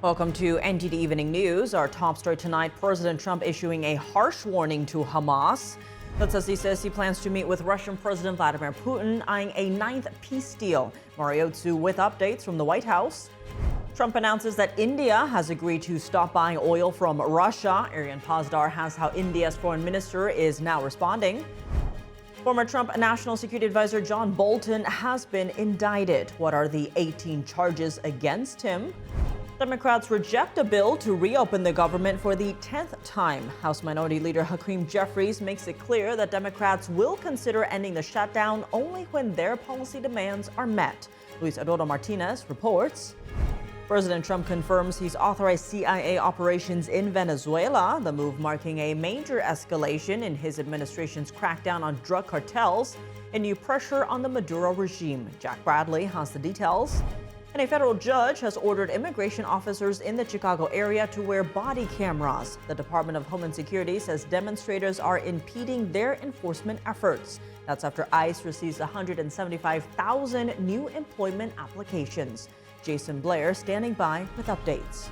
Welcome to NTD Evening News. Our top story tonight, President Trump issuing a harsh warning to Hamas. That's as he says he plans to meet with Russian President Vladimir Putin, eyeing a ninth peace deal. Mariotsu with updates from the White House. Trump announces that India has agreed to stop buying oil from Russia. Aryan Pazdar has how India's foreign minister is now responding. Former Trump National Security Advisor John Bolton has been indicted. What are the 18 charges against him? Democrats reject a bill to reopen the government for the 10th time. House Minority Leader Hakeem Jeffries makes it clear that Democrats will consider ending the shutdown only when their policy demands are met. Luis Eduardo Martinez reports. President Trump confirms he's authorized CIA operations in Venezuela, the move marking a major escalation in his administration's crackdown on drug cartels and new pressure on the Maduro regime. Jack Bradley has the details. And a federal judge has ordered immigration officers in the Chicago area to wear body cameras. The Department of Homeland Security says demonstrators are impeding their enforcement efforts. That's after ICE receives 175,000 new employment applications. Jason Blair standing by with updates.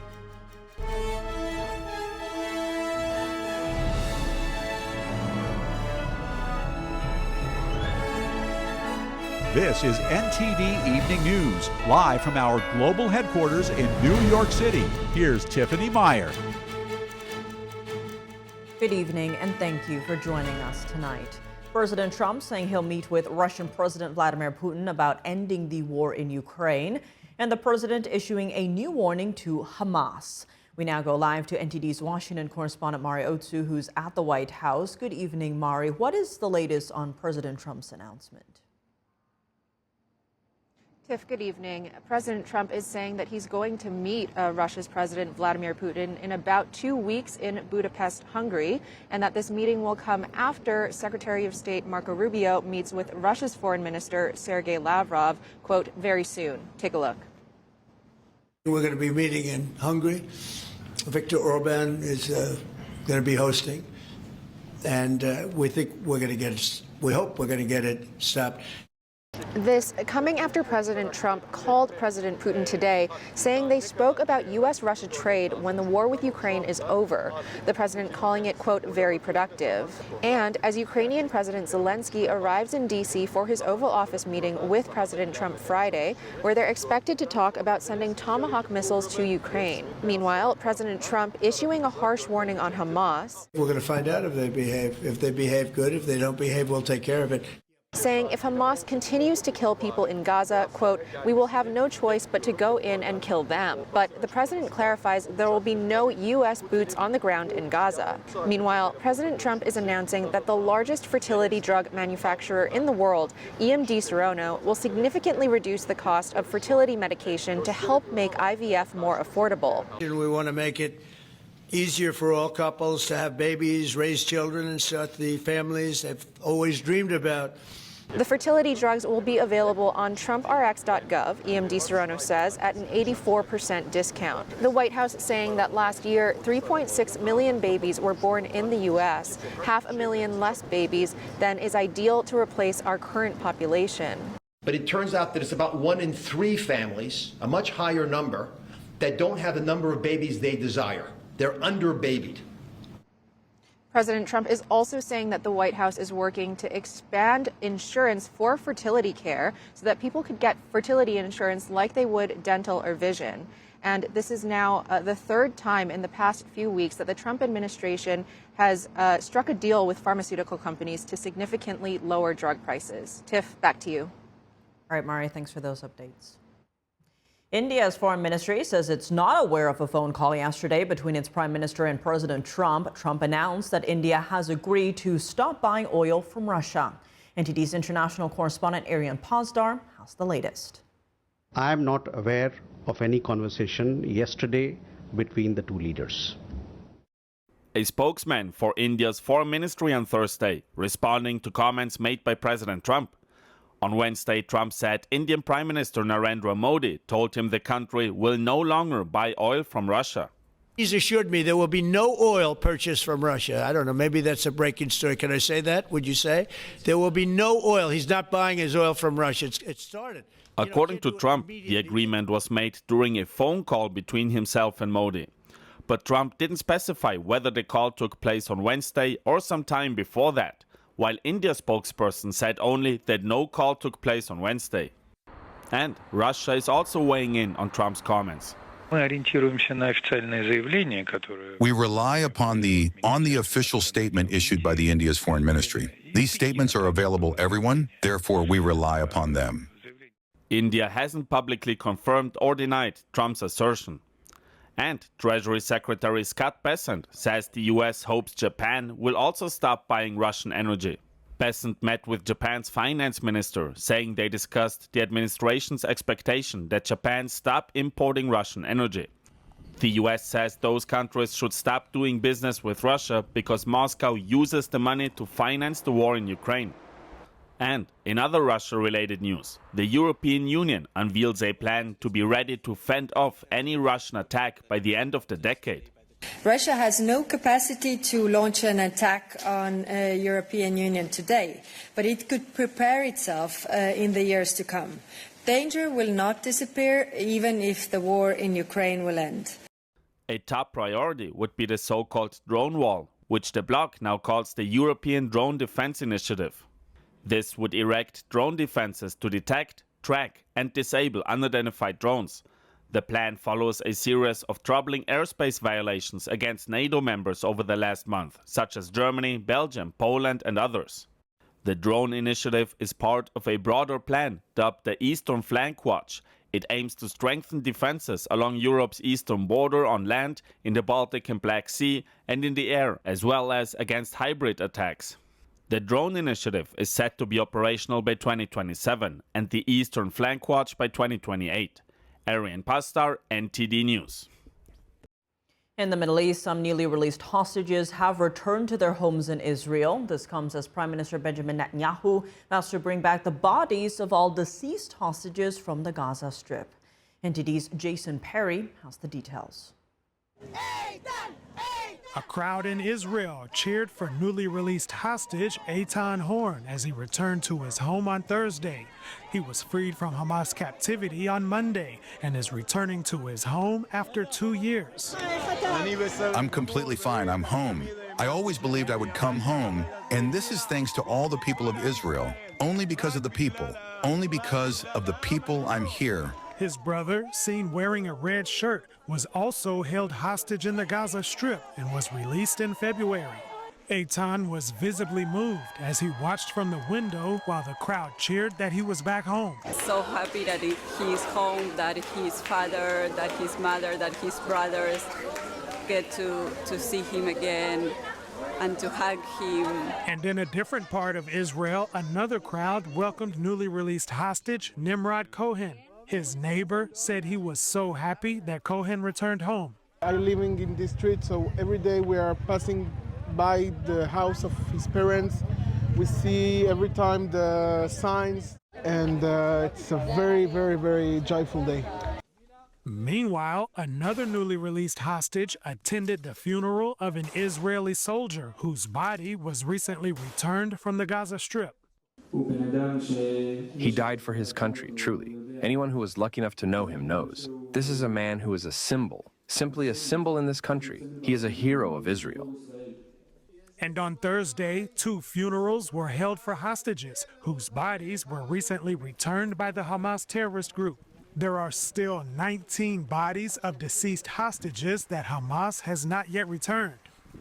This is NTD Evening News, live from our global headquarters in New York City. Here's Tiffany Meyer. Good evening, and thank you for joining us tonight. President Trump saying he'll meet with Russian President Vladimir Putin about ending the war in Ukraine, and the president issuing a new warning to Hamas. We now go live to NTD's Washington correspondent Mariotsu, who's at the White House. Good evening, Mari. What is the latest on President Trump's announcement? Tiff, good evening. President Trump is saying that he's going to meet Russia's President Vladimir Putin in about 2 weeks in Budapest, Hungary, and that this meeting will come after Secretary of State Marco Rubio meets with Russia's Foreign Minister Sergei Lavrov, quote, very soon. Take a look. We're going to be meeting in Hungary. Viktor Orban is going to be hosting, and we hope we're going to get it stopped. This coming after President Trump called President Putin today, saying they spoke about U.S. Russia trade when the war with Ukraine is over. The president calling it, quote, very productive. And as Ukrainian President Zelenskyy arrives in D.C. for his Oval Office meeting with President Trump Friday, where they're expected to talk about sending Tomahawk missiles to Ukraine. Meanwhile, President Trump issuing a harsh warning on Hamas. We're going to find out if they behave. If they behave good, if they don't behave, we'll take care of it. Saying if Hamas continues to kill people in Gaza, quote, we will have no choice but to go in and kill them. But the president clarifies there will be no U.S. boots on the ground in Gaza. Meanwhile, President Trump is announcing that the largest fertility drug manufacturer in the world, EMD Serono, will significantly reduce the cost of fertility medication to help make IVF more affordable. We want to make it easier for all couples to have babies, raise children, and start the families they've always dreamed about. The fertility drugs will be available on TrumpRx.gov, EMD Serono says, at an 84% discount. The White House saying that last year, 3.6 million babies were born in the U.S., 500,000 less babies than is ideal to replace our current population. But it turns out that it's about 1 in 3 families, a much higher number, that don't have the number of babies they desire. They're under-babied. President Trump is also saying that the White House is working to expand insurance for fertility care so that people could get fertility insurance like they would dental or vision. And this is now the third time in the past few weeks that the Trump administration has struck a deal with pharmaceutical companies to significantly lower drug prices. Tiff, back to you. All right, Mari, thanks for those updates. India's foreign ministry says it's not aware of a phone call yesterday between its prime minister and President Trump. Trump announced that India has agreed to stop buying oil from Russia. NTD's international correspondent Aryan Pazdar has the latest. I am not aware of any conversation yesterday between the two leaders. A spokesman for India's foreign ministry on Thursday, responding to comments made by President Trump. On Wednesday, Trump said Indian Prime Minister Narendra Modi told him the country will no longer buy oil from Russia. He's assured me there will be no oil purchased from Russia. I don't know, maybe that's a breaking story. Can I say that? Would you say? There will be no oil. He's not buying his oil from Russia. It started. According to Trump, the agreement was made during a phone call between himself and Modi. But Trump didn't specify whether the call took place on Wednesday or sometime before that, while India's spokesperson said only that no call took place on Wednesday. And Russia is also weighing in on Trump's comments. We rely upon the official statement issued by the India's foreign ministry. These statements are available to everyone, therefore we rely upon them. India hasn't publicly confirmed or denied Trump's assertion. And Treasury Secretary Scott Bessent says the U.S. hopes Japan will also stop buying Russian energy. Bessent met with Japan's finance minister, saying they discussed the administration's expectation that Japan stop importing Russian energy. The U.S. says those countries should stop doing business with Russia because Moscow uses the money to finance the war in Ukraine. And in other Russia-related news, the European Union unveils a plan to be ready to fend off any Russian attack by the end of the decade. Russia has no capacity to launch an attack on the European Union today, but it could prepare itself in the years to come. Danger will not disappear even if the war in Ukraine will end. A top priority would be the so-called drone wall, which the bloc now calls the European Drone Defense Initiative. This would erect drone defenses to detect, track and disable unidentified drones. The plan follows a series of troubling airspace violations against NATO members over the last month, such as Germany, Belgium, Poland and others. The drone initiative is part of a broader plan dubbed the Eastern Flank Watch. It aims to strengthen defenses along Europe's eastern border on land, in the Baltic and Black Sea and in the air, as well as against hybrid attacks. The drone initiative is set to be operational by 2027 and the Eastern Flank Watch by 2028. Arian Pastar, NTD News. In the Middle East, some newly released hostages have returned to their homes in Israel. This comes as Prime Minister Benjamin Netanyahu vows to bring back the bodies of all deceased hostages from the Gaza Strip. NTD's Jason Perry has the details. A crowd in Israel cheered for newly released hostage Eitan Horn as he returned to his home on Thursday. He was freed from Hamas captivity on Monday and is returning to his home after 2 years. I'm completely fine. I'm home. I always believed I would come home, and this is thanks to all the people of Israel. Only because of the people. Only because of the people I'm here. His brother, seen wearing a red shirt, was also held hostage in the Gaza Strip and was released in February. Eitan was visibly moved as he watched from the window while the crowd cheered that he was back home. So happy that he's home, that his father, that his mother, that his brothers get to see him again and to hug him. And in a different part of Israel, another crowd welcomed newly released hostage Nimrod Cohen. His neighbor said he was so happy that Cohen returned home. I'm living in this street, so every day we are passing by the house of his parents. We see every time the signs, and it's a very, very, very joyful day. Meanwhile, another newly released hostage attended the funeral of an Israeli soldier whose body was recently returned from the Gaza Strip. He died for his country, truly. Anyone who was lucky enough to know him knows. This is a man who is a symbol, simply a symbol in this country. He is a hero of Israel. And on Thursday, 2 funerals were held for hostages whose bodies were recently returned by the Hamas terrorist group. There are still 19 bodies of deceased hostages that Hamas has not yet returned.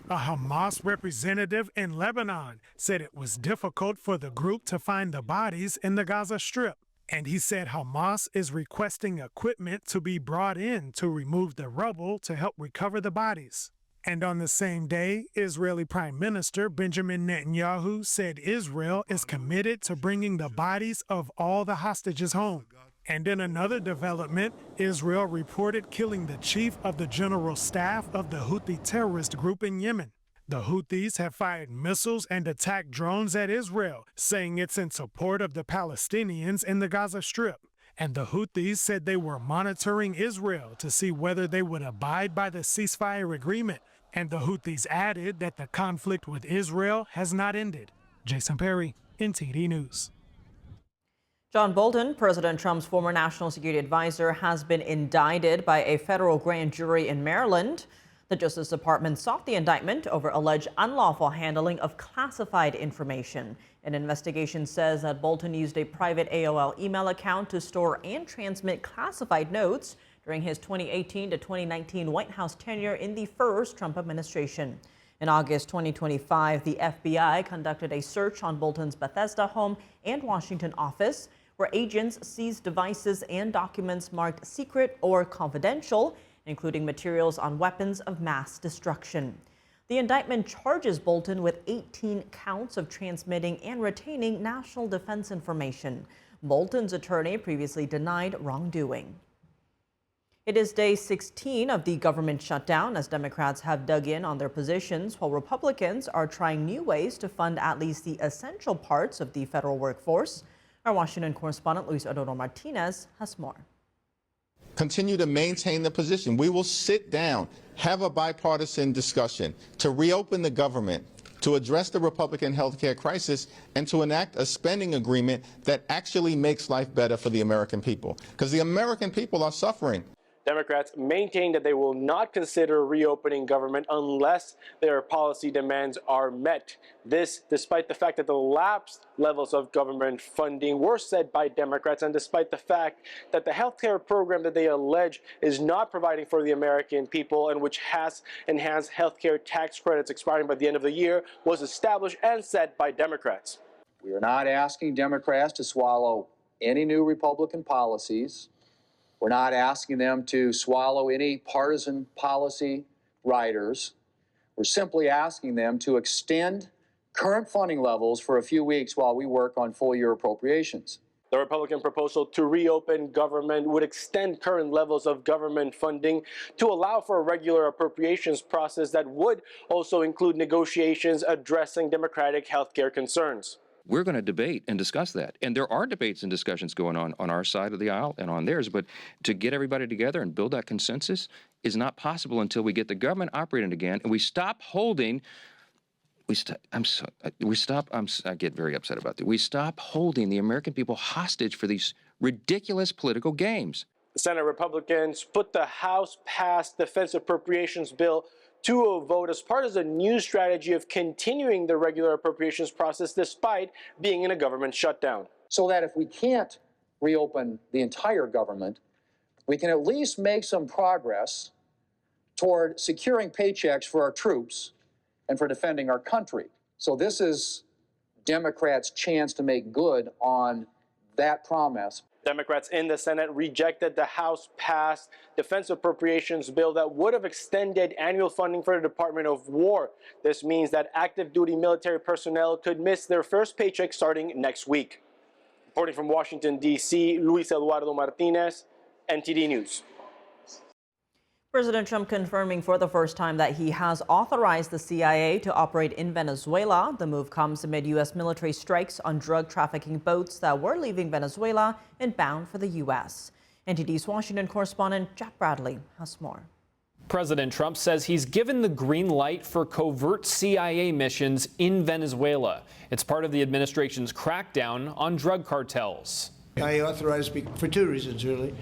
A Hamas representative in Lebanon said it was difficult for the group to find the bodies in the Gaza Strip. And he said Hamas is requesting equipment to be brought in to remove the rubble to help recover the bodies. And on the same day, Israeli Prime Minister Benjamin Netanyahu said Israel is committed to bringing the bodies of all the hostages home. And in another development, Israel reported killing the chief of the general staff of the Houthi terrorist group in Yemen. The Houthis have fired missiles and attacked drones at Israel, saying it's in support of the Palestinians in the Gaza Strip. And the Houthis said they were monitoring Israel to see whether they would abide by the ceasefire agreement. And the Houthis added that the conflict with Israel has not ended. Jason Perry, NTD News. John Bolton, President Trump's former national security advisor, has been indicted by a federal grand jury in Maryland. The Justice Department sought the indictment over alleged unlawful handling of classified information. An investigation says that Bolton used a private AOL email account to store and transmit classified notes during his 2018 to 2019 White House tenure in the first Trump administration. In August 2025, the FBI conducted a search on Bolton's Bethesda home and Washington office, where agents seized devices and documents marked secret or confidential, including materials on weapons of mass destruction. The indictment charges Bolton with 18 counts of transmitting and retaining national defense information. Bolton's attorney previously denied wrongdoing. It is day 16 of the government shutdown as Democrats have dug in on their positions, while Republicans are trying new ways to fund at least the essential parts of the federal workforce. Our Washington correspondent Luis Eduardo Martinez has more. Continue to maintain the position. We will sit down, have a bipartisan discussion to reopen the government, to address the Republican health care crisis, and to enact a spending agreement that actually makes life better for the American people. Because the American people are suffering. Democrats maintain that they will not consider reopening government unless their policy demands are met. This despite the fact that the lapsed levels of government funding were set by Democrats, and despite the fact that the healthcare program that they allege is not providing for the American people and which has enhanced healthcare tax credits expiring by the end of the year was established and set by Democrats. We are not asking Democrats to swallow any new Republican policies. We're not asking them to swallow any partisan policy riders. We're simply asking them to extend current funding levels for a few weeks while we work on full-year appropriations. The Republican proposal to reopen government would extend current levels of government funding to allow for a regular appropriations process that would also include negotiations addressing Democratic health care concerns. We're going to debate and discuss that. And there are debates and discussions going on our side of the aisle and on theirs. But to get everybody together and build that consensus is not possible until we get the government operating again and we stop holding. I get very upset about that. We stop holding the American people hostage for these ridiculous political games. Senate Republicans put the House-passed defense appropriations bill to a vote as part of a new strategy of continuing the regular appropriations process despite being in a government shutdown. So that if we can't reopen the entire government, we can at least make some progress toward securing paychecks for our troops and for defending our country. So this is Democrats' chance to make good on that promise. Democrats in the Senate rejected the House-passed defense appropriations bill that would have extended annual funding for the Department of War. This means that active duty military personnel could miss their first paycheck starting next week. Reporting from Washington, D.C., Luis Eduardo Martinez, NTD News. President Trump confirming for the first time that he has authorized the CIA to operate in Venezuela. The move comes amid U.S. military strikes on drug trafficking boats that were leaving Venezuela and bound for the U.S. NTD's Washington correspondent Jack Bradley has more. President Trump says he's given the green light for covert CIA missions in Venezuela. It's part of the administration's crackdown on drug cartels. I authorized for two reasons, really.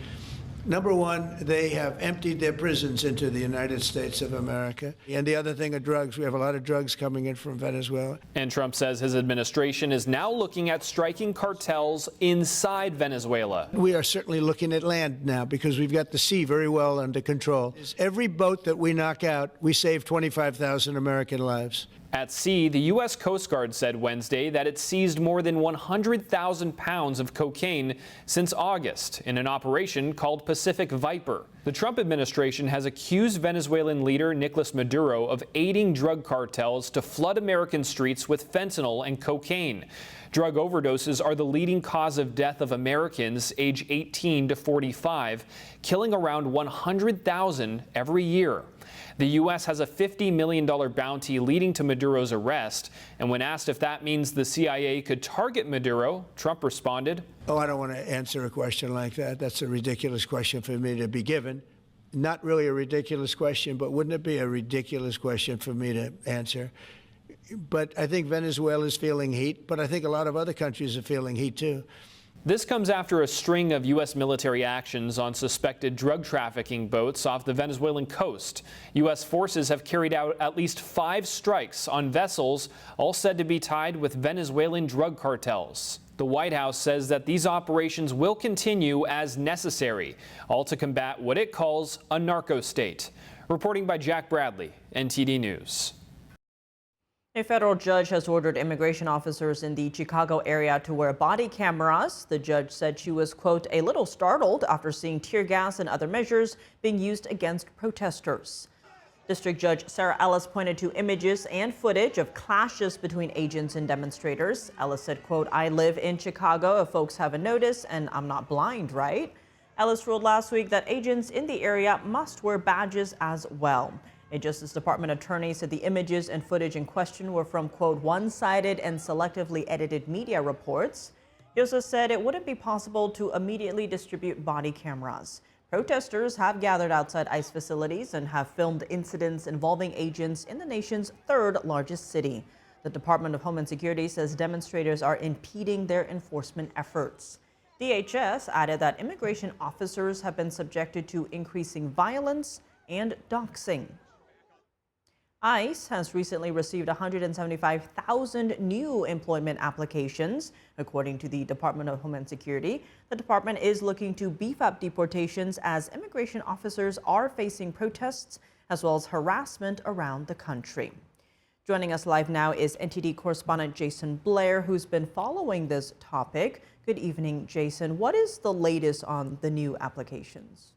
Number one, they have emptied their prisons into the United States of America. And the other thing are drugs. We have a lot of drugs coming in from Venezuela. And Trump says his administration is now looking at striking cartels inside Venezuela. We are certainly looking at land now because we've got the sea very well under control. Every boat that we knock out, we save 25,000 American lives. At sea, the U.S. Coast Guard said Wednesday that it seized more than 100,000 pounds of cocaine since August in an operation called Pacific Viper. The Trump administration has accused Venezuelan leader Nicolas Maduro of aiding drug cartels to flood American streets with fentanyl and cocaine. Drug overdoses are the leading cause of death of Americans age 18 to 45, killing around 100,000 every year. The U.S. has a $50 million bounty leading to Maduro's arrest, and when asked if that means the CIA could target Maduro, Trump responded, "Oh, I don't want to answer a question like that. That's a ridiculous question for me to be given." Not really a ridiculous question, but wouldn't it be a ridiculous question for me to answer? But I think Venezuela is feeling heat, but I think a lot of other countries are feeling heat too. This comes after a string of U.S. military actions on suspected drug trafficking boats off the Venezuelan coast. U.S. forces have carried out at least 5 strikes on vessels, all said to be tied with Venezuelan drug cartels. The White House says that these operations will continue as necessary, all to combat what it calls a narco state. Reporting by Jack Bradley, NTD News. A federal judge has ordered immigration officers in the Chicago area to wear body cameras. The judge said she was, quote, a little startled after seeing tear gas and other measures being used against protesters. District Judge Sarah Ellis pointed to images and footage of clashes between agents and demonstrators. Ellis said, quote, I live in Chicago if folks haven't noticed, and I'm not blind, right? Ellis ruled last week that agents in the area must wear badges as well. A Justice Department attorney said the images and footage in question were from, quote, one-sided and selectively edited media reports. He also said it wouldn't be possible to immediately distribute body cameras. Protesters have gathered outside ICE facilities and have filmed incidents involving agents in the nation's 3rd largest city. The Department of Homeland Security says demonstrators are impeding their enforcement efforts. DHS added that immigration officers have been subjected to increasing violence and doxing. ICE has recently received 175,000 new employment applications. According to the Department of Homeland Security, the department is looking to beef up deportations as immigration officers are facing protests as well as harassment around the country. Joining us live now is NTD correspondent Jason Blair, who's been following this topic. Good evening, Jason. What is the latest on the new applications?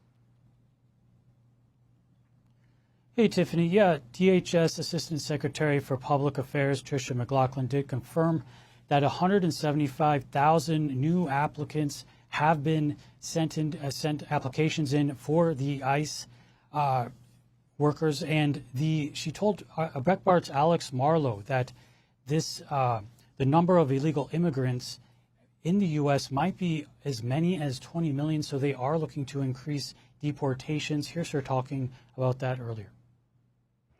Hey, Tiffany. Yeah, DHS Assistant Secretary for Public Affairs Tricia McLaughlin did confirm that 175,000 new applicants have been sent applications in for the ICE workers, and she told Breitbart's Alex Marlow that this the number of illegal immigrants in the U.S. might be as many as 20 million, so they are looking to increase deportations. Here's her talking about that earlier.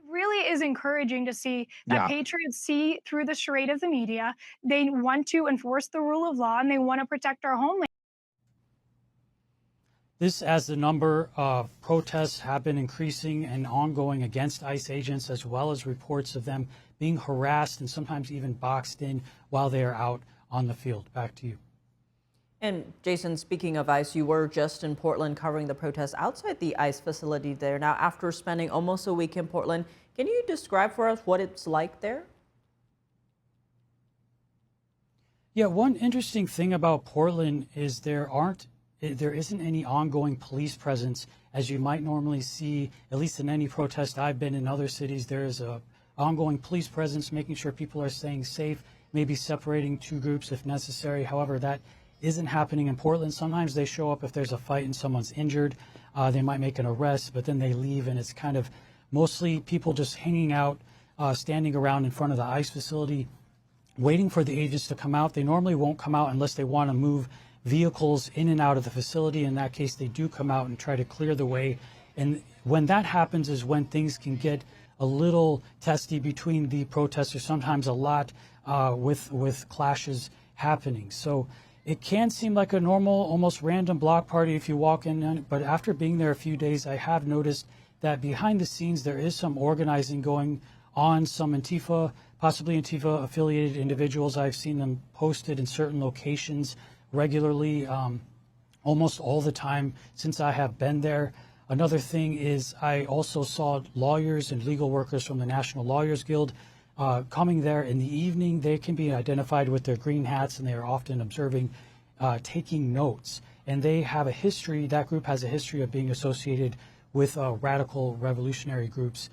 Really is encouraging to see that patriots see through the charade of the media. They want to enforce the rule of law and they want to protect our homeland. This as the number of protests have been increasing and ongoing against ICE agents, as well as reports of them being harassed and sometimes even boxed in while they are out on the field. Back to you. And Jason, speaking of ICE, you were just in Portland covering the protests outside the ICE facility there. Now, after spending almost a week in Portland, can you describe for us what it's like there? Yeah, one interesting thing about Portland is there isn't any ongoing police presence as you might normally see, at least in any protest I've been in other cities. There is a ongoing police presence, making sure people are staying safe, maybe separating 2 groups if necessary. However, that isn't happening in Portland. Sometimes they show up if there's a fight and someone's injured. They might make an arrest, but then they leave, and it's kind of mostly people just hanging out, standing around in front of the ICE facility, waiting for the agents to come out. They normally won't come out unless they want to move vehicles in and out of the facility. In that case, they do come out and try to clear the way. And when that happens is when things can get a little testy between the protesters, sometimes a lot with clashes happening. So it can seem like a normal, almost random block party if you walk in, but after being there a few days, I have noticed that behind the scenes there is some organizing going on. Some Antifa, possibly Antifa affiliated individuals, I've seen them posted in certain locations regularly, almost all the time since I have been there. Another thing is I also saw lawyers and legal workers from the National Lawyers Guild coming there in the evening. They can be identified with their green hats, and they are often observing, taking notes. And they have a history, that group has a history of being associated with radical revolutionary groups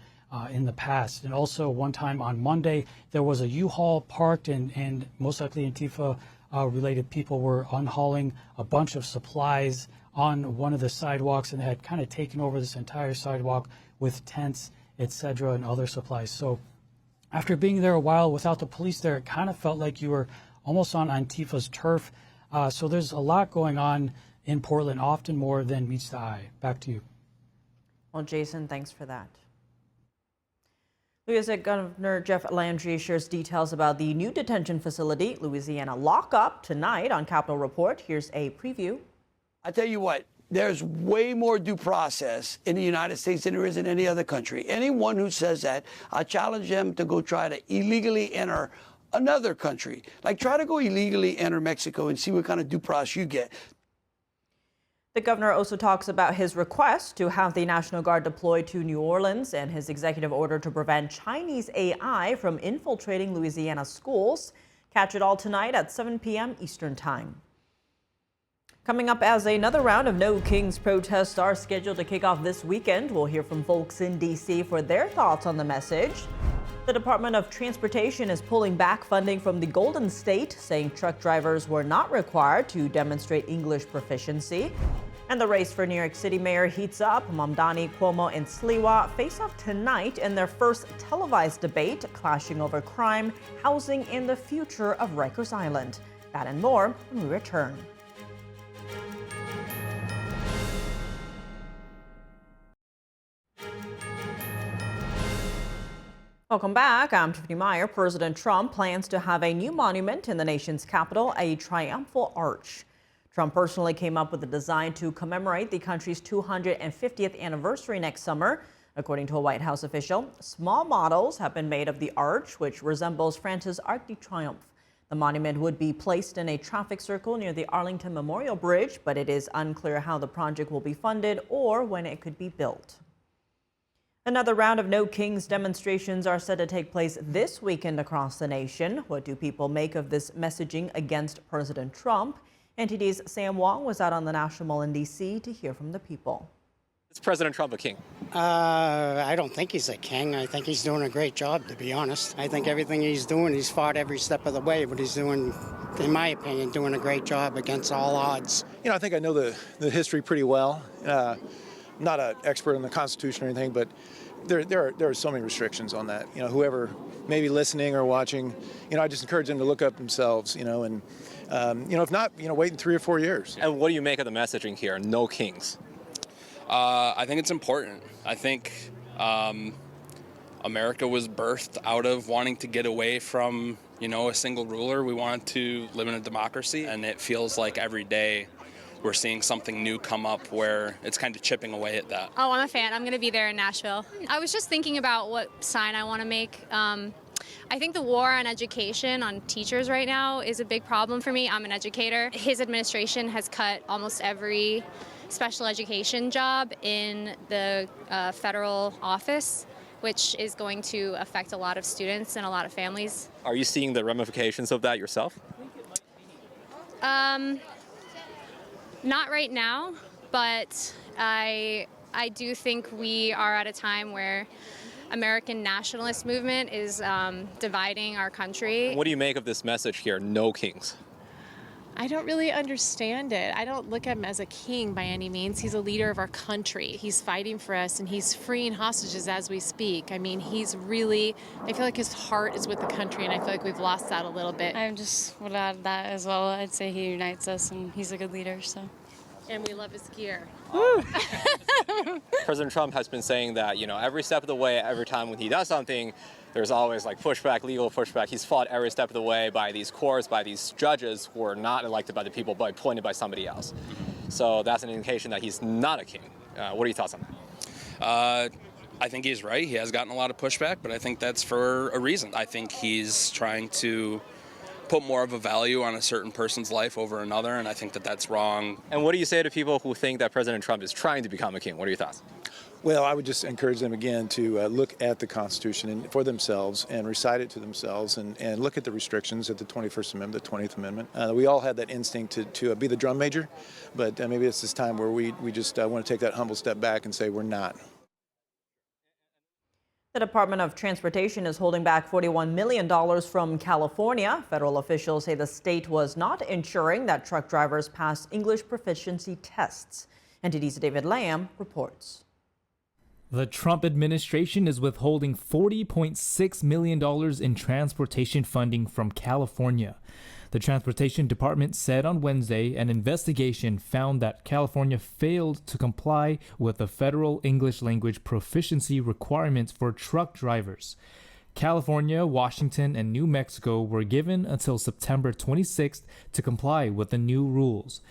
in the past. And also one time on Monday, there was a U-Haul parked and most likely Antifa related people were unhauling a bunch of supplies on one of the sidewalks and had kind of taken over this entire sidewalk with tents, etc., and other supplies. So after being there a while without the police there, it kind of felt like you were almost on Antifa's turf. So there's a lot going on in Portland, often more than meets the eye. Back to you. Well, Jason, thanks for that. Louisiana Governor Jeff Landry shares details about the new detention facility, Louisiana lockup, tonight on Capitol Report. Here's a preview. I tell you what, there's way more due process in the United States than there is in any other country. Anyone who says that, I challenge them to go try to illegally enter another country. Like, try to go illegally enter Mexico and see what kind of due process you get. The governor also talks about his request to have the National Guard deployed to New Orleans and his executive order to prevent Chinese AI from infiltrating Louisiana schools. Catch it all tonight at 7 p.m. Eastern Time. Coming up, as another round of No Kings protests are scheduled to kick off this weekend, we'll hear from folks in D.C. for their thoughts on the message. The Department of Transportation is pulling back funding from the Golden State, saying truck drivers were not required to demonstrate English proficiency. And the race for New York City mayor heats up. Mamdani, Cuomo, and Sliwa face off tonight in their first televised debate, clashing over crime, housing, and the future of Rikers Island. That and more when we return. Welcome back. I'm Tiffany Meyer. President Trump plans to have a new monument in the nation's capital, a triumphal arch. Trump personally came up with a design to commemorate the country's 250th anniversary next summer. According to a White House official, small models have been made of the arch, which resembles France's Arc de Triomphe. The monument would be placed in a traffic circle near the Arlington Memorial Bridge, but it is unclear how the project will be funded or when it could be built. Another round of No Kings demonstrations are set to take place this weekend across the nation. What do people make of this messaging against President Trump? NTD's Sam Wong was out on the National Mall in D.C. to hear from the people. Is President Trump a king? I don't think he's a king. I think he's doing a great job, to be honest. I think everything he's doing, he's fought every step of the way, but he's doing, in my opinion, doing a great job against all odds. You know, I think I know the history pretty well. Not an expert on the Constitution or anything, but there are so many restrictions on that. You know, whoever may be listening or watching, you know, I just encourage them to look up themselves, you know, and, you know, if not, you know, wait in 3 or 4 years. And what do you make of the messaging here, No Kings? I think it's important. I think America was birthed out of wanting to get away from, you know, a single ruler. We wanted to live in a democracy, and it feels like every day we're seeing something new come up where it's kind of chipping away at that. Oh, I'm a fan. I'm going to be there in Nashville. I was just thinking about what sign I want to make. I think the war on education, on teachers right now, is a big problem for me. I'm an educator. His administration has cut almost every special education job in the federal office, which is going to affect a lot of students and a lot of families. Are you seeing the ramifications of that yourself? Not right now, but I do think we are at a time where American nationalist movement is dividing our country. What do you make of this message here, No Kings? I don't really understand it. I don't look at him as a king by any means. He's a leader of our country. He's fighting for us, and he's freeing hostages as we speak. I mean, he's really, I feel like his heart is with the country, and I feel like we've lost that a little bit. I just would add that as well. I'd say he unites us, and he's a good leader, so. And we love his gear. President Trump has been saying that, you know, every step of the way, every time when he does something, there's always like pushback, legal pushback. He's fought every step of the way by these courts, by these judges who are not elected by the people, but appointed by somebody else. So that's an indication that he's not a king. What are your thoughts on that? I think he's right. He has gotten a lot of pushback, but I think that's for a reason. I think he's trying to put more of a value on a certain person's life over another, and I think that that's wrong. And what do you say to people who think that President Trump is trying to become a king? What are your thoughts? Well, I would just encourage them again to look at the Constitution and for themselves and recite it to themselves and look at the restrictions at the 21st Amendment, the 20th Amendment. We all had that instinct to be the drum major, but maybe it's this time where we just want to take that humble step back and say we're not. The Department of Transportation is holding back $41 million from California. Federal officials say the state was not ensuring that truck drivers pass English proficiency tests. NTD's David Lamb reports. The Trump administration is withholding $40.6 million in transportation funding from California. The Transportation Department said on Wednesday an investigation found that California failed to comply with the federal English language proficiency requirements for truck drivers. California, Washington, and New Mexico were given until September 26th to comply with the new rules.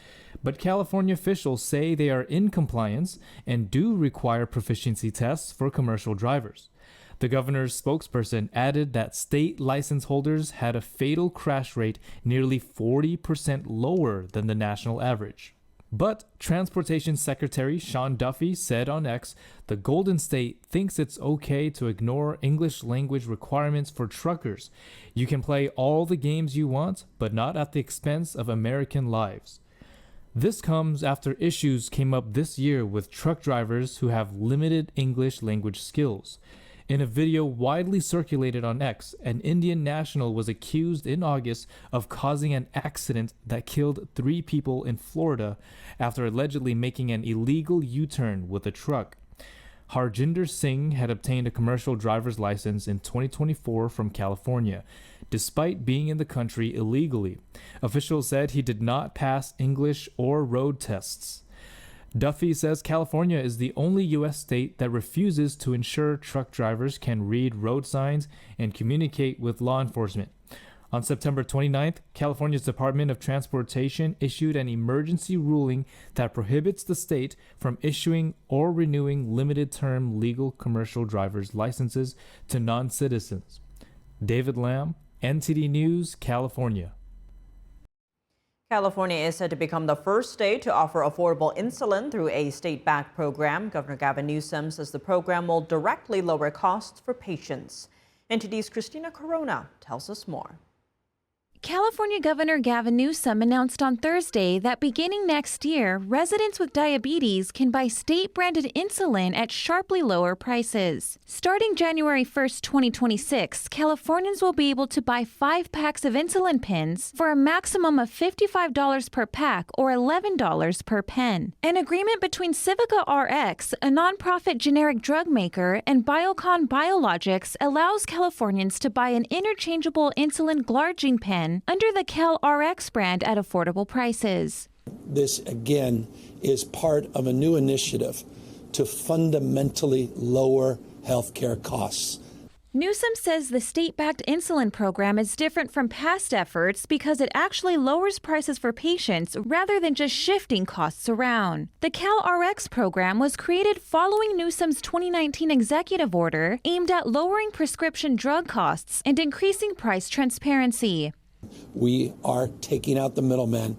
But California officials say they are in compliance and do require proficiency tests for commercial drivers. The governor's spokesperson added that state license holders had a fatal crash rate nearly 40% lower than the national average. But Transportation Secretary Sean Duffy said on X, the Golden State thinks it's okay to ignore English language requirements for truckers. You can play all the games you want, but not at the expense of American lives. This comes after issues came up this year with truck drivers who have limited English language skills. In a video widely circulated on X, an Indian national was accused in August of causing an accident that killed 3 people in Florida after allegedly making an illegal U-turn with a truck. Harjinder Singh had obtained a commercial driver's license in 2024 from California, despite being in the country illegally. Officials said he did not pass English or road tests. Duffy says California is the only U.S. state that refuses to ensure truck drivers can read road signs and communicate with law enforcement. On September 29th, California's Department of Transportation issued an emergency ruling that prohibits the state from issuing or renewing limited-term legal commercial driver's licenses to non-citizens. David Lamb, NTD News, California. California is said to become the first state to offer affordable insulin through a state-backed program. Governor Gavin Newsom says the program will directly lower costs for patients. NTD's Christina Corona tells us more. California Governor Gavin Newsom announced on Thursday that beginning next year, residents with diabetes can buy state-branded insulin at sharply lower prices. Starting January 1st, 2026, Californians will be able to buy 5 packs of insulin pens for a maximum of $55 per pack or $11 per pen. An agreement between Civica RX, a nonprofit generic drug maker, and Biocon Biologics allows Californians to buy an interchangeable insulin glargine pen under the CalRx brand at affordable prices. This, again, is part of a new initiative to fundamentally lower healthcare costs. Newsom says the state-backed insulin program is different from past efforts because it actually lowers prices for patients rather than just shifting costs around. The CalRx program was created following Newsom's 2019 executive order aimed at lowering prescription drug costs and increasing price transparency. We are taking out the middlemen,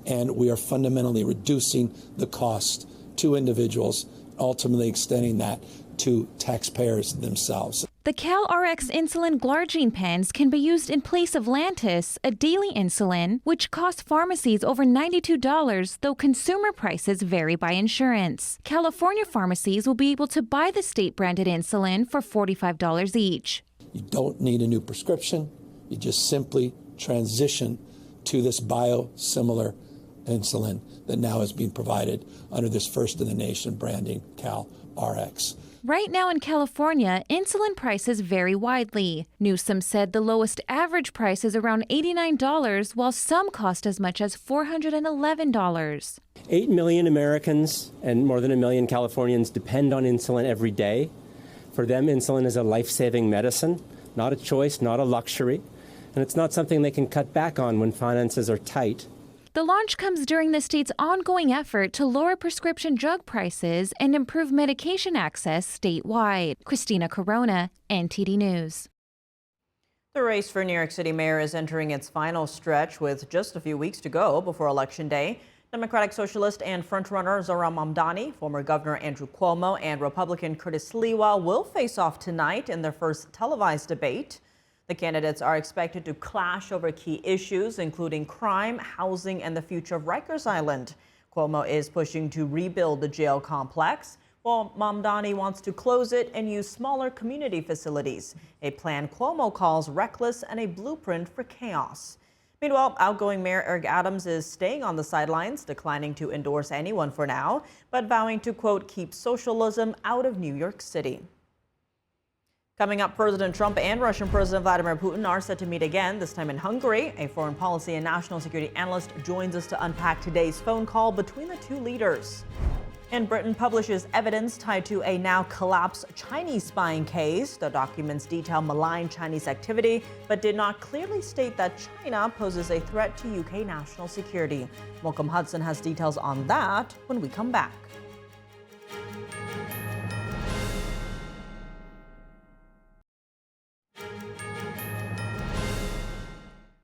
and we are fundamentally reducing the cost to individuals, ultimately extending that to taxpayers themselves. The CalRx insulin glargine pens can be used in place of Lantus, a daily insulin, which costs pharmacies over $92, though consumer prices vary by insurance. California pharmacies will be able to buy the state-branded insulin for $45 each. You don't need a new prescription. You just simply transition to this biosimilar insulin that now is being provided under this first-in-the-nation branding, CalRx. Right now in California, insulin prices vary widely. Newsom said the lowest average price is around $89, while some cost as much as $411. 8 million Americans and more than 1 million Californians depend on insulin every day. For them, insulin is a life-saving medicine, not a choice, not a luxury. And it's not something they can cut back on when finances are tight. The launch comes during the state's ongoing effort to lower prescription drug prices and improve medication access statewide. Christina Corona, NTD News. The race for New York City mayor is entering its final stretch with just a few weeks to go before Election Day. Democratic Socialist and frontrunner Zohran Mamdani, former Governor Andrew Cuomo, and Republican Curtis Sliwa will face off tonight in their first televised debate. The candidates are expected to clash over key issues, including crime, housing, and the future of Rikers Island. Cuomo is pushing to rebuild the jail complex, while Mamdani wants to close it and use smaller community facilities, a plan Cuomo calls reckless and a blueprint for chaos. Meanwhile, outgoing Mayor Eric Adams is staying on the sidelines, declining to endorse anyone for now, but vowing to, quote, keep socialism out of New York City. Coming up, President Trump and Russian President Vladimir Putin are set to meet again, this time in Hungary. A foreign policy and national security analyst joins us to unpack today's phone call between the two leaders. And Britain publishes evidence tied to a now collapsed Chinese spying case. The documents detail malign Chinese activity, but did not clearly state that China poses a threat to UK national security. Malcolm Hudson has details on that when we come back.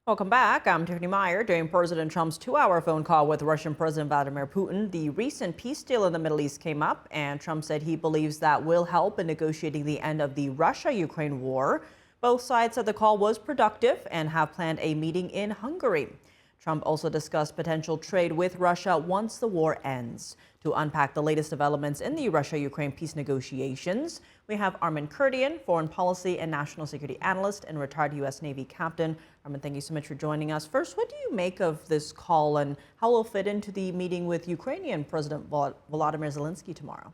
Welcome back. I'm Tiffany Meyer. During President Trump's 2-hour phone call with Russian President Vladimir Putin, the recent peace deal in the Middle East came up, and Trump said he believes that will help in negotiating the end of the Russia-Ukraine war. Both sides said the call was productive and have planned a meeting in Hungary. Trump also discussed potential trade with Russia once the war ends. To unpack the latest developments in the Russia-Ukraine peace negotiations, we have Armin Kurdian, foreign policy and national security analyst and retired U.S. Navy captain. Armin, thank you so much for joining us. First, what do you make of this call and how will it fit into the meeting with Ukrainian President Vladimir Zelenskyy tomorrow?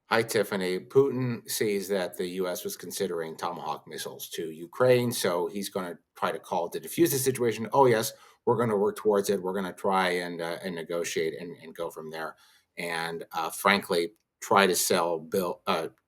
Hi, Tiffany. Putin sees that the U.S. was considering Tomahawk missiles to Ukraine, so he's going to try to call to defuse the situation. Oh, yes, we're going to work towards it. We're going to try and negotiate and go from there. And frankly, try to sell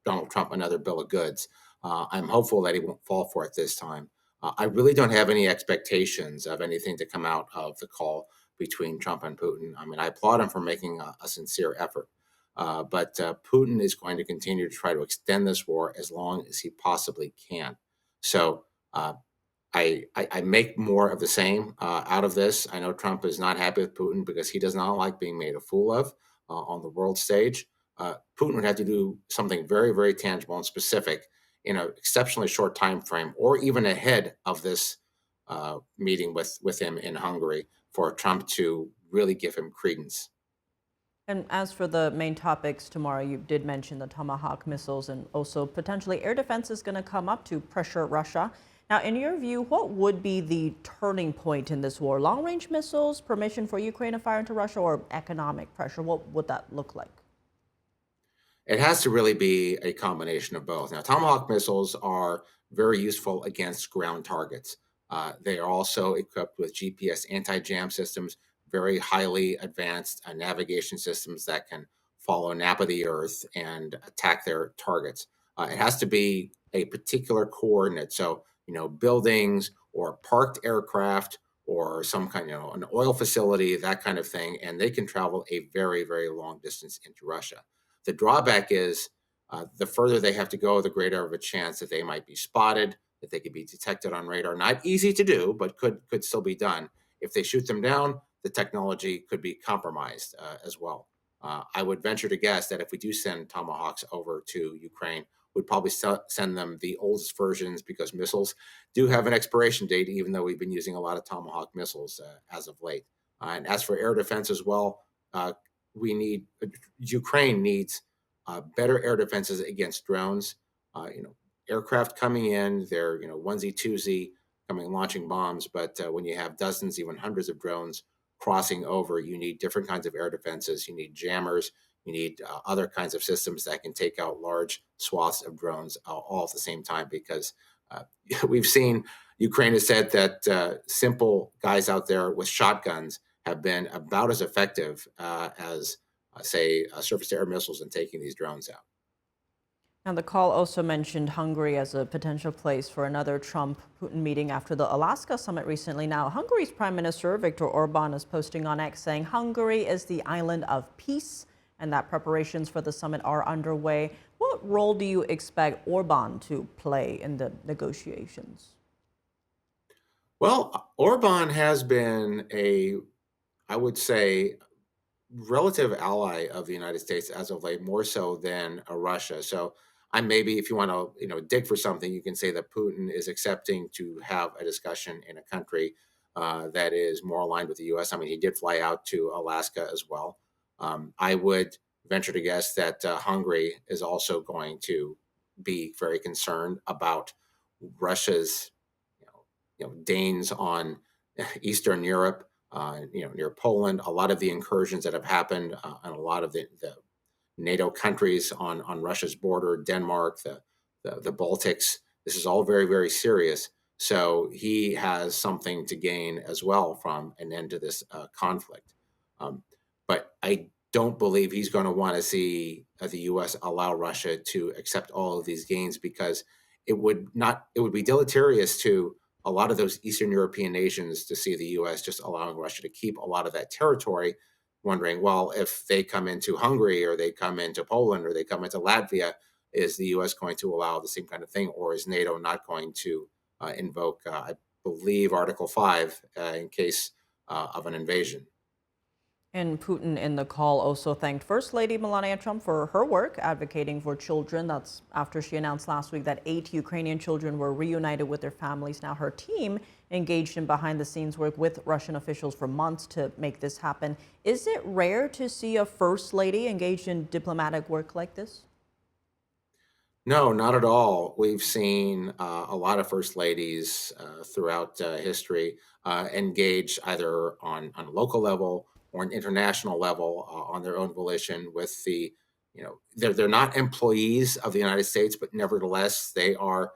Donald Trump another bill of goods. I'm hopeful that he won't fall for it this time. I really don't have any expectations of anything to come out of the call between Trump and Putin. I mean, I applaud him for making a sincere effort. But Putin is going to continue to try to extend this war as long as he possibly can. So I make more of the same out of this. I know Trump is not happy with Putin because he does not like being made a fool of on the world stage. Putin would have to do something very, very tangible and specific in an exceptionally short time frame, or even ahead of this meeting with him in Hungary, for Trump to really give him credence. And as for the main topics tomorrow, you did mention the Tomahawk missiles and also potentially air defense is going to come up to pressure Russia. Now, in your view, what would be the turning point in this war? Long-range missiles, permission for Ukraine to fire into Russia, or economic pressure? What would that look like? It has to really be a combination of both. Now, Tomahawk missiles are very useful against ground targets. They are also equipped with GPS anti-jam systems, very highly advanced navigation systems that can follow nap of the earth and attack their targets. It has to be a particular coordinate. So, buildings or parked aircraft or some kind, an oil facility, that kind of thing. And they can travel a very, very long distance into Russia. The drawback is the further they have to go, the greater of a chance that they might be spotted, that they could be detected on radar. Not easy to do, but could still be done. If they shoot them down, the technology could be compromised as well. I would venture to guess that if we do send Tomahawks over to Ukraine, we'd probably send them the oldest versions, because missiles do have an expiration date, even though we've been using a lot of Tomahawk missiles as of late. And as for air defense as well, Ukraine needs better air defenses against drones. Aircraft coming in, they're onesie twosie coming launching bombs, but when you have dozens, even hundreds of drones crossing over, you need different kinds of air defenses. You need jammers. You need other kinds of systems that can take out large swaths of drones all at the same time, because we've seen Ukraine has said that simple guys out there with shotguns have been about as effective as, say, surface-to-air missiles in taking these drones out. Now, the call also mentioned Hungary as a potential place for another Trump-Putin meeting after the Alaska summit recently. Now, Hungary's Prime Minister Viktor Orban is posting on X saying Hungary is the island of peace and that preparations for the summit are underway. What role do you expect Orban to play in the negotiations? Well, Orban has been I would say, relative ally of the United States as of late, more so than Russia. So maybe if you want to dig for something, you can say that Putin is accepting to have a discussion in a country that is more aligned with the U.S. I mean, he did fly out to Alaska as well. I would venture to guess that Hungary is also going to be very concerned about Russia's, Danes on Eastern Europe, near Poland. A lot of the incursions that have happened, and a lot of the NATO countries on Russia's border, Denmark, the Baltics. This is all very, very serious. So he has something to gain as well from an end to this conflict. But I don't believe he's going to want to see the U.S. allow Russia to accept all of these gains, because it would be deleterious to a lot of those Eastern European nations to see the U.S. just allowing Russia to keep a lot of that territory, wondering, well, if they come into Hungary or they come into Poland or they come into Latvia, is the U.S. going to allow the same kind of thing, or is NATO not going to invoke, I believe, Article 5 in case of an invasion? And Putin in the call also thanked First Lady Melania Trump for her work advocating for children. That's after she announced last week that 8 Ukrainian children were reunited with their families. Now her team engaged in behind-the-scenes work with Russian officials for months to make this happen. Is it rare to see a First Lady engaged in diplomatic work like this? No, not at all. We've seen a lot of First Ladies throughout history engage either on a local level or an international level on their own volition with the, they're not employees of the United States, but nevertheless, they are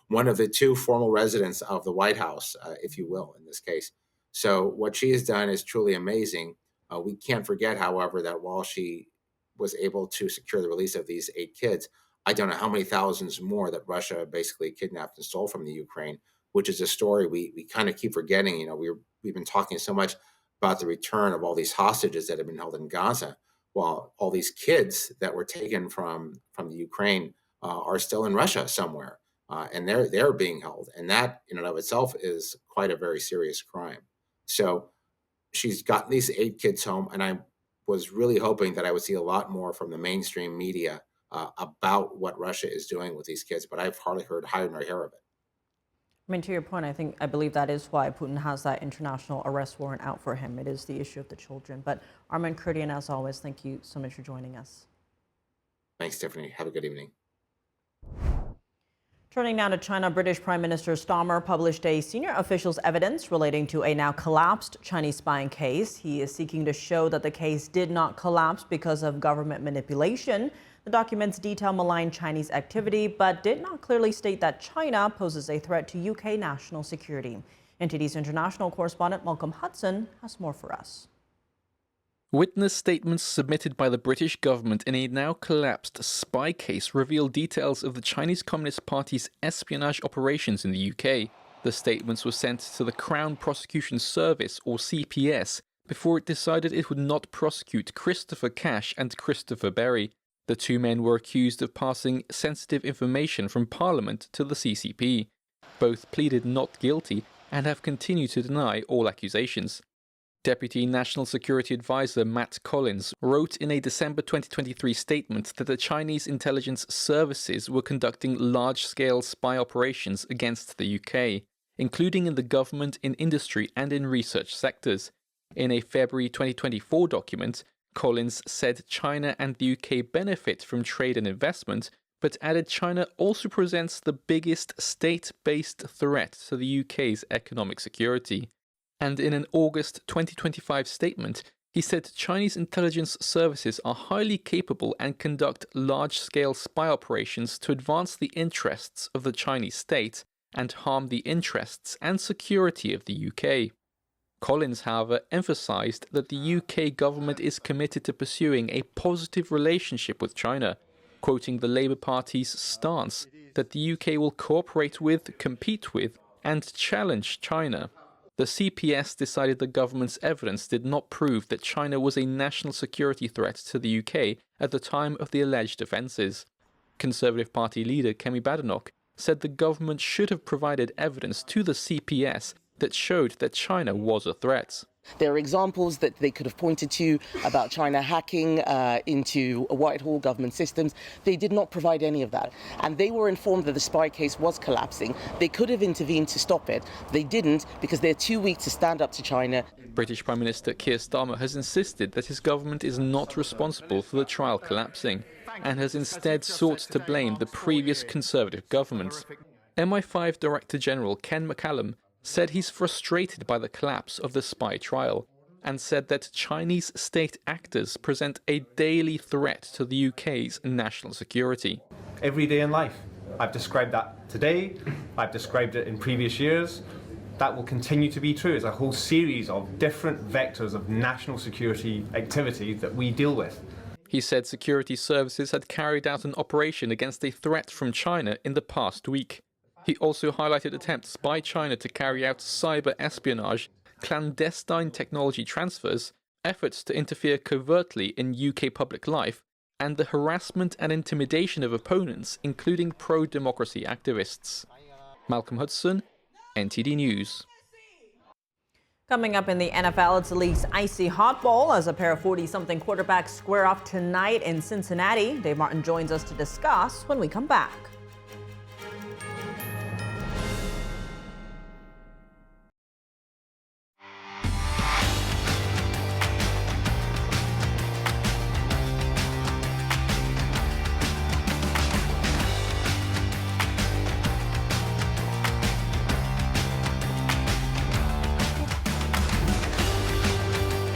one of the 2 formal residents of the White House, if you will, in this case. So what she has done is truly amazing. We can't forget, however, that while she was able to secure the release of these 8 kids, I don't know how many thousands more that Russia basically kidnapped and stole from the Ukraine, which is a story we kind of keep forgetting. We've been talking so much about the return of all these hostages that have been held in Gaza, while all these kids that were taken from the Ukraine are still in Russia somewhere, and they're being held, and that in and of itself is quite a very serious crime. So she's gotten these 8 kids home, and I was really hoping that I would see a lot more from the mainstream media about what Russia is doing with these kids, but I've hardly heard hide nor hair of it. I mean, to your point, I believe that is why Putin has that international arrest warrant out for him. It is the issue of the children. But Armin Kurdian, as always, thank you so much for joining us. Thanks, Tiffany. Have a good evening. Turning now to China, British Prime Minister Starmer published a senior official's evidence relating to a now collapsed Chinese spying case. He is seeking to show that the case did not collapse because of government manipulation. The documents detail malign Chinese activity, but did not clearly state that China poses a threat to UK national security. NTD's international correspondent Malcolm Hudson has more for us. Witness statements submitted by the British government in a now collapsed spy case reveal details of the Chinese Communist Party's espionage operations in the UK. The statements were sent to the Crown Prosecution Service, or CPS, before it decided it would not prosecute Christopher Cash and Christopher Berry. The 2 men were accused of passing sensitive information from Parliament to the CCP. Both pleaded not guilty and have continued to deny all accusations. Deputy National Security Advisor Matt Collins wrote in a December 2023 statement that the Chinese intelligence services were conducting large-scale spy operations against the UK, including in the government, in industry and in research sectors. In a February 2024 document, Collins said China and the UK benefit from trade and investment, but added China also presents the biggest state-based threat to the UK's economic security. And in an August 2025 statement, he said Chinese intelligence services are highly capable and conduct large-scale spy operations to advance the interests of the Chinese state and harm the interests and security of the UK. Collins, however, emphasized that the UK government is committed to pursuing a positive relationship with China, quoting the Labour Party's stance that the UK will cooperate with, compete with, and challenge China. The CPS decided the government's evidence did not prove that China was a national security threat to the UK at the time of the alleged offences. Conservative Party leader Kemi Badenoch said the government should have provided evidence to the CPS that showed that China was a threat. There are examples that they could have pointed to about China hacking into Whitehall government systems. They did not provide any of that. And they were informed that the spy case was collapsing. They could have intervened to stop it. They didn't because they're too weak to stand up to China. British Prime Minister Keir Starmer has insisted that his government is not responsible for the trial collapsing and has instead sought to blame the previous Conservative government. MI5 Director General Ken McCallum said he's frustrated by the collapse of the spy trial and said that Chinese state actors present a daily threat to the UK's national security. Every day in life. I've described that today, I've described it in previous years. That will continue to be true. It's a whole series of different vectors of national security activity that we deal with. He said security services had carried out an operation against a threat from China in the past week. He also highlighted attempts by China to carry out cyber espionage, clandestine technology transfers, efforts to interfere covertly in UK public life, and the harassment and intimidation of opponents, including pro-democracy activists. Malcolm Hudson, NTD News. Coming up in the NFL, it's the league's icy hot bowl as a pair of 40-something quarterbacks square off tonight in Cincinnati. Dave Martin joins us to discuss when we come back.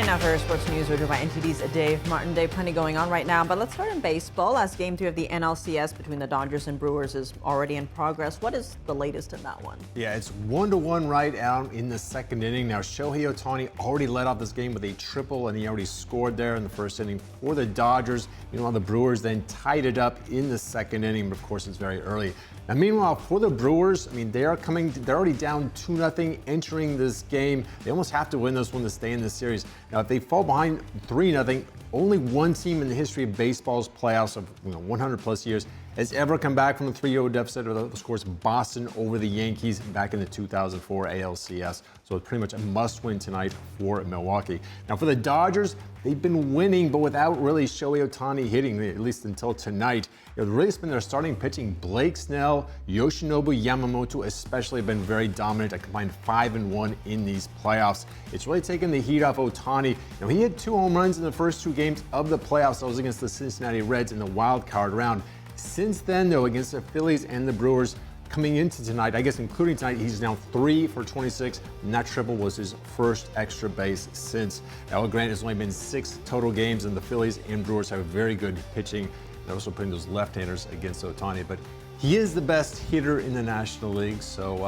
Now for Sports News, we're joined by NTD's Dave Martin. Dave, plenty going on right now, but let's start in baseball as Game 3 of the NLCS between the Dodgers and Brewers is already in progress. What is the latest in that one? Yeah, it's 1-1 right out in the second inning. Now, Shohei Ohtani already led off this game with a triple, and he already scored there in the first inning for the Dodgers. Meanwhile, the Brewers then tied it up in the second inning, but of course, it's very early. Now, meanwhile, for the Brewers, I mean, they're already down 2-0 entering this game. They almost have to win this one to stay in this series. Now, if they fall behind 3-0, only one team in the history of baseball's playoffs of 100 plus years has ever come back from a 3-0 deficit, or of course Boston over the Yankees back in the 2004 ALCS. So it's pretty much a must-win tonight for Milwaukee. Now for the Dodgers, they've been winning, but without really Shohei Ohtani hitting, at least until tonight. It's really been their starting pitching. Blake Snell, Yoshinobu Yamamoto especially have been very dominant, a combined 5-1 in these playoffs. It's really taken the heat off Ohtani. Now he had 2 home runs in the first 2 games of the playoffs. That was against the Cincinnati Reds in the wild card round. Since then, though, against the Phillies and the Brewers, coming into tonight, I guess including tonight, he's now 3 for 26, and that triple was his first extra base since. Now, granted, it's only been 6 total games, and the Phillies and Brewers have very good pitching. They're also putting those left-handers against Ohtani, but he is the best hitter in the National League, so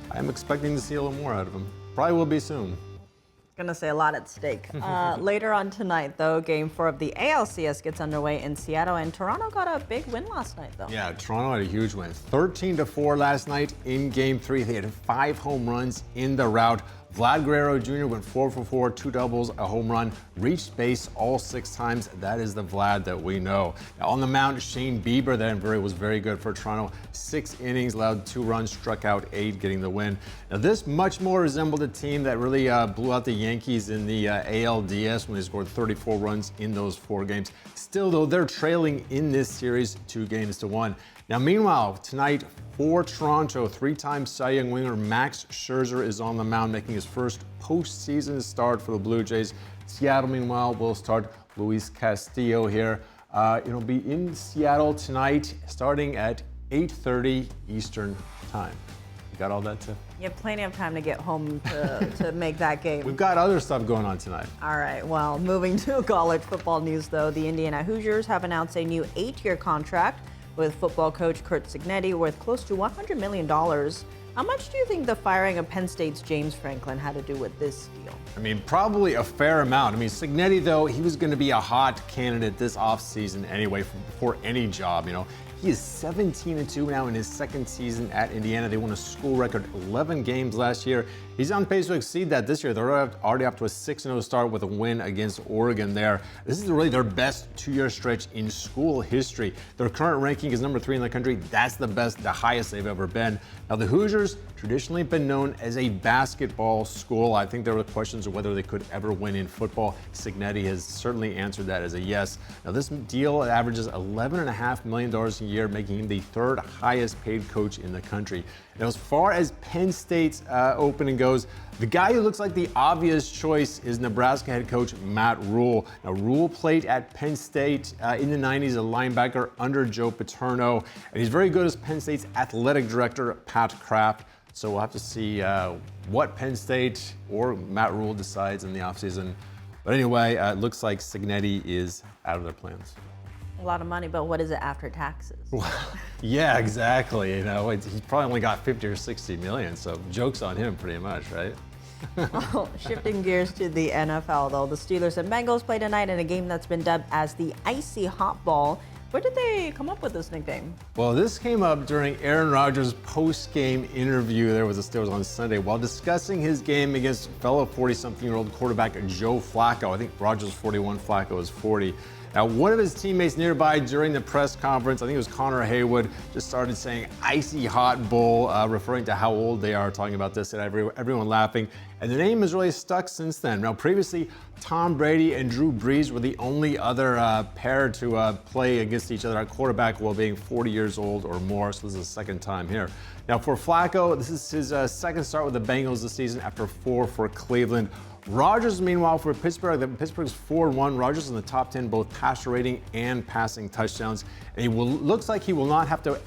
I'm expecting to see a little more out of him. Probably will be soon. Going to say a lot at stake. Later on tonight, though, Game 4 of the ALCS gets underway in Seattle, and Toronto got a big win last night, though. Yeah, Toronto had a huge win. 13-4 last night in Game 3. They had 5 home runs in the rout. Vlad Guerrero Jr. went 4 for 4, 2 doubles, a home run, reached base all 6 times. That is the Vlad that we know. Now on the mound, Shane Bieber was very good for Toronto. 6 innings, allowed 2 runs, struck out 8, getting the win. Now this much more resembled a team that really blew out the Yankees in the ALDS when they scored 34 runs in those 4 games. Still, though, they're trailing in this series 2-1. Now, meanwhile, tonight for Toronto, 3-time Cy Young winner Max Scherzer is on the mound, making his first postseason start for the Blue Jays. Seattle, meanwhile, will start Luis Castillo here. It'll be in Seattle tonight, starting at 8:30 Eastern Time. You got all that, Tiff? You have plenty of time to get home to make that game. We've got other stuff going on tonight. All right, well, moving to college football news, though, the Indiana Hoosiers have announced a new 8-year contract with football coach Curt Cignetti worth close to $100 million. How much do you think the firing of Penn State's James Franklin had to do with this deal? I mean, probably a fair amount. I mean, Cignetti, though, he was going to be a hot candidate this offseason anyway for any job, He is 17-2 now in his second season at Indiana. They won a school record 11 games last year. He's on pace to exceed that this year. They're already up to a 6-0 start with a win against Oregon there. This is really their best 2-year stretch in school history. Their current ranking is number 3 in the country. That's the highest they've ever been. Now the Hoosiers Steelers traditionally been known as a basketball school. I think there were questions of whether they could ever win in football. Cignetti has certainly answered that as a yes. Now, this deal averages $11.5 million a year, making him the third highest paid coach in the country. Now, as far as Penn State's opening goes, the guy who looks like the obvious choice is Nebraska head coach Matt Rule. Now, Rule played at Penn State in the 90s, a linebacker under Joe Paterno, and he's very good as Penn State's athletic director, Pat Kraft. So we'll have to see what Penn State or Matt Rule decides in the offseason. But anyway, it looks like Cignetti is out of their plans. A lot of money, but what is it after taxes? Yeah, exactly. You know, he's probably only got 50 or 60 million, so joke's on him pretty much, right? Shifting gears to the NFL, though, the Steelers and Bengals play tonight in a game that's been dubbed as the Icy Hot Ball. Where did they come up with this nickname? Well, this came up during Aaron Rodgers' post-game interview there with the Steelers on Sunday while discussing his game against fellow 40-something-year-old quarterback Joe Flacco. I think Rodgers is 41, Flacco is 40. Now, one of his teammates nearby during the press conference, I think it was Connor Haywood, just started saying icy hot bull, referring to how old they are, talking about this, and everyone laughing. And the name has really stuck since then. Now, previously, Tom Brady and Drew Brees were the only other pair to play against each other at quarterback while being 40 years old or more. So this is the second time here. Now, for Flacco, this is his second start with the Bengals this season after 4 for Cleveland. Rodgers, meanwhile, for Pittsburgh, Pittsburgh's 4-1. Rodgers in the top 10, both passer rating and passing touchdowns. And looks like he will not have to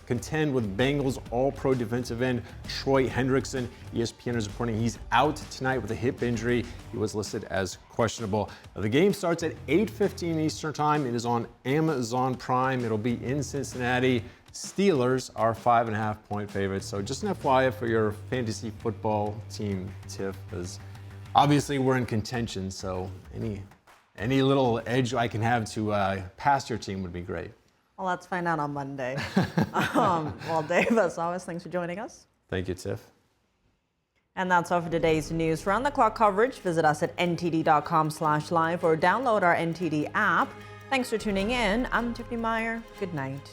contend with Bengals All-Pro defensive end Troy Hendrickson. ESPN is reporting he's out tonight with a hip injury. He was listed as questionable. Now, the game starts at 8:15 Eastern Time. It is on Amazon Prime. It'll be in Cincinnati. Steelers are 5.5-point favorites. So just an FYI for your fantasy football team, Tiff, is obviously we're in contention. So any little edge I can have to pass your team would be great. Well, let's find out on Monday. Well, Dave, as always, thanks for joining us. Thank you, Tiff. And that's all for today's news. For on-the-clock coverage, visit us at ntd.com/live or download our NTD app. Thanks for tuning in. I'm Tiffany Meyer. Good night.